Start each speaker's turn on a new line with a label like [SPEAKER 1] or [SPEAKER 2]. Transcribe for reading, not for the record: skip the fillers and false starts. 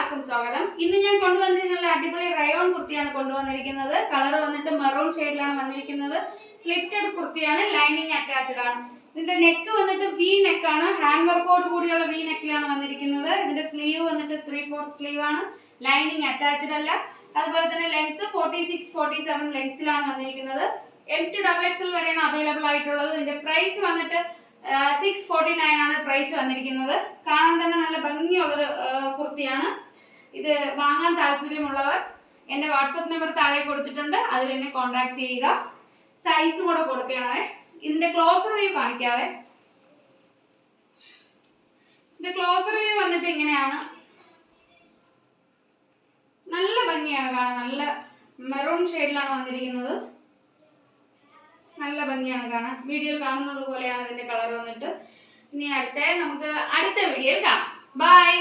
[SPEAKER 1] എല്ലാവർക്കും സ്വാഗതം. ഇന്ന് ഞാൻ കൊണ്ടുവന്നിരിക്കുന്ന അടിപൊളി റയോൺ കുർത്തിയാണ് കൊണ്ടുവന്നിരിക്കുന്നത്. കളർ വന്നിട്ട് മെറൂൺ ഷെയ്ഡിലാണ് വന്നിരിക്കുന്നത്. സ്ലിറ്റഡ് കുർത്തിയാണ്, ലൈനിങ് അറ്റാച്ച്ഡ് ആണ്. ഇതിന്റെ നെക്ക് വന്നിട്ട് വി നെക്കാണ്, ഹാൻഡ് വർക്കോട് കൂടിയുള്ള വി നെക്കിലാണ് വന്നിരിക്കുന്നത്. ഇതിന്റെ സ്ലീവ് വന്നിട്ട് 3/4 സ്ലീവ് ആണ്, ലൈനിങ് അറ്റാച്ച്ഡ് അല്ല. അതുപോലെ തന്നെ ലെങ്ത് 46-47 ലെങ്ത്തിലാണ് വന്നിരിക്കുന്നത്. M to XXL വരെയാണ് അവൈലബിൾ ആയിട്ടുള്ളത്. ഇതിന്റെ പ്രൈസ് വന്നിട്ട് 649 ആണ് പ്രൈസ് വന്നിരിക്കുന്നത്. കാണാൻ തന്നെ നല്ല ഭംഗിയുള്ളൊരു കുർത്തിയാണ്. ഇത് വാങ്ങാൻ താല്പര്യമുള്ളവർ എൻ്റെ വാട്സപ്പ് നമ്പർ താഴെ കൊടുത്തിട്ടുണ്ട്, അതിൽ എന്നെ കോൺടാക്ട് ചെയ്യുക. സൈസും കൂടെ കൊടുക്കണേ. ഇതിന്റെ ക്ലോസർ വ്യൂ കാണിക്കാവേ. ഇതിന്റെ ക്ലോസർ വ്യൂ വന്നിട്ട് ഇങ്ങനെയാണ്. നല്ല ഭംഗിയാണ് കാണാൻ, നല്ല മെറൂൺ ഷെയ്ഡിലാണ് വന്നിരിക്കുന്നത്. നല്ല ഭംഗിയാണ് കാണാൻ, വീഡിയോയിൽ കാണുന്നത് പോലെയാണ് ഇതിന്റെ കളർ വന്നിട്ട്. ഇനി നമുക്ക് അടുത്ത വീഡിയോയിൽ കാണാം. ബൈ.